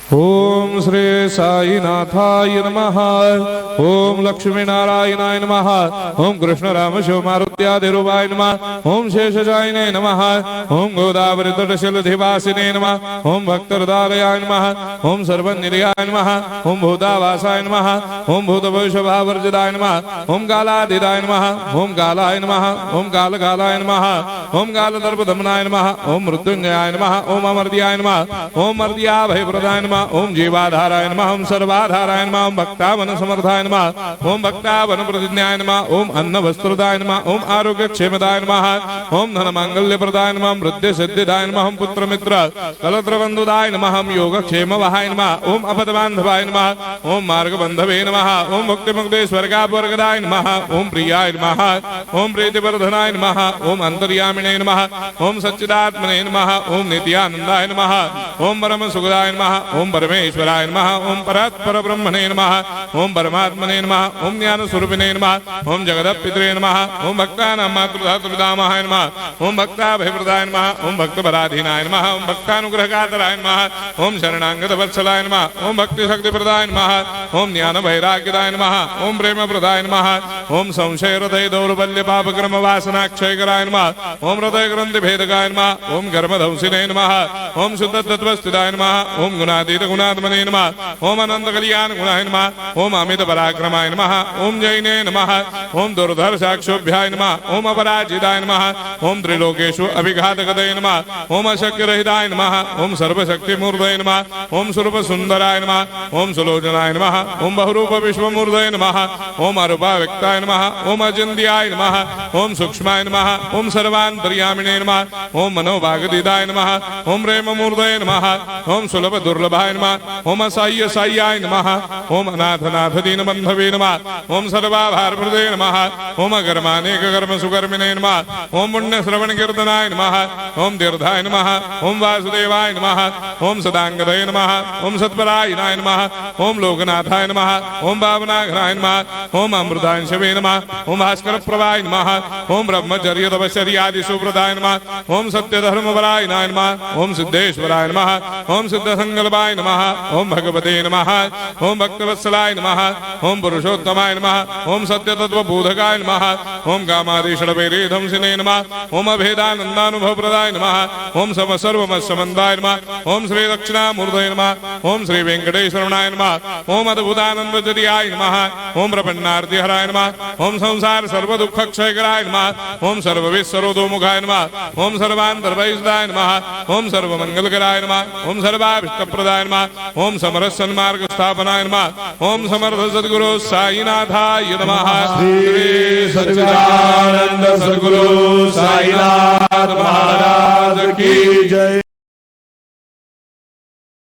ओम श्री साईनाथाय नमः। ओम लक्ष्मी नारायणाय नमः। ओम कृष्ण राम शिव मारुत्यादिरूपाय नमः। ओम शेषजायिने नमः। ओम गोदावरी तटशिलधिवासिने नमः। ओम भक्तहृदयाय नमः। ओम सर्वनिलयाय नमः। ओम भूतावासाय नमः। ओम भूतभविष्यभावर्जिताय नमः। ओम कालातीताय नमः। ओम कालाय नमः। ओम कालकालाय नमः। ओम कालदर्पदमनाय नमः। ओम मृत्युंजयाय नमः। ओम अमर्त्याय नमः। ओम मर्त्याभयप्रदाय नमः। ओम जीवाधाराय नमः। ओम सर्वाधाराय नमः। ओम भक्तावन समर्थाय नमः। ओम भक्तावन प्रतिज्ञाय नमः। ओम अन्न वस्त्रदाय नमः। ओम आरोग्य क्षेमदाय नमः। ओम धन मांगल्य प्रदाय नमः। ओम वृद्धि सिद्धिदाय नमः। ओम पुत्र मित्र कलत्र बंधुदाय नमः। ओम योग क्षेम वहाय नमः। ओम अपद बांधवाय नमः। ओम मार्ग बंधवे नमः। ओम मुक्ति मुक्ति स्वर्गापवर्गदाय नमः। ओम प्रियाय नमः। ओम प्रीतिवर्धनाय नमः। ओम अंतर्यामिने नमः। ओम सच्चिदात्मने नमः। ओम नित्यानंदाय नमः। ओम परम सुखदाय नमः। ओम परमेश्वराय नमः। ओम परात्पर ब्रह्मणे नमः। ओम परमात्मने नमः। ओम ज्ञान स्वरूपिणे नमः। ओम जगदपितरे नमः। ओम भक्तानां मातृधातुर्पितामहाय नमः। ओम भक्ताभयप्रदाय नमः। ओम भक्तपराधीनाय नमः। ओम भक्तानुग्रहकातराय नमः। ओम शरणागत वत्सलाय नमः। ओम भक्ति शक्ति प्रदाय नमः। ओम ज्ञान वैराग्यदाय नमः। ओम प्रेम प्रदाय नमः। ओम संशय हृदय दौर्बल्य पापक्रम वासना क्षयकराय नमः। ओम हृदय ग्रंथि भेदकाय नमः। ओम कर्मधंसिने नमः। ओम शुद्ध तत्वस्थिताय नमः। ओम गुणातीत गुणात्मने नमः। ओम अनंत कल्याण गुणाय नमः। ओम अमित पराक्रमाय नमः। ओम जैने नमः। ओम दुर्धर्षाक्षोभ्याय नमः। ओम अपराजिताय नमः। ओम त्रिलोकेषु अभिघातगतये नमः। ओम अशक्यरहिताय नमः। ओम सर्वशक्तिमूर्तये नमः। ओम स्वरूप सुंदराय नमः। ओम सुलोचनाय नमः। ओम बहुरूप विश्वमूर्तये नमः। ओम अरूपाव्यक्ताय नमः। ओम अचिन्त्याय नमः। ओम सूक्ष्माय नमः। ओम सर्वान्तर्यामिने नमः। ओम मनोभागदिताय नमः। ओम प्रेममूर्तये नमः। ओम सुलभ दुर्लभाय नमः। ओम असाह्य साह्याय नमः। ओम अनाथनाथ दीनबन्धवे नमः। ओम सर्वाभारप्रदे नमः। ओम अकर्मानेक कर्म सुकर्मिणे नमः। ओम पुण्य श्रवण कीर्तनाय नमः। ओम तीर्थाय नमः। ओम वासुदेवाय नमः। ओम सदांगदये नमः। ओम सत्परायणाय नमः। ओम लोकनाथाय नमः। ओम भावनाघ्राय नमः। ओम अमृतांशवे नमः। ओम भास्कर प्रभाय नमः। ओम ब्रह्मचर्य तपश्चर्यादि सुप्रदाय नमः। ओम सत्यधर्मपरायणाय नमः। ओम सिद्धेश्वराय नमः। ओम सिद्धसंकल्पाय नमः। ओम भगवते नमः। ओम भक्तवत्सलाय नमः। ओम पुरुषोत्तमाय नमः। ओम सत्यतत्त्वबोधकाय नमः। ओम कामादिषडभैरेधंसिने नमः। ओम अभेदानन्दानुभवप्रदाय नमः। ओम सर्वमस्समन्दाय नमः। ओम श्री दक्षिणामूर्तये नमः। ओम श्री वेंकटेश्वरनाय नमः। ओम अद्भुतानन्दचर्याय नमः। ओम प्रपन्नार्तिहराय नमः। ओम संसार सर्वदुःखक्षयकराय नमः। ओम सर्वविश्वरोधोमुखाय नमः। ओम सर्वान्तर्वैसदाय नमः। ओम सर्वमङ्गलकराय नमः। ओम सर्वाभीष्टप्रदाय नमः। ओम समरस सन्मार्ग स्थापनाय नमः। ओम समर्थ सद्गुरु साईनाथाय नमः। श्री सच्चिदानंद सद्गुरु साईनाथ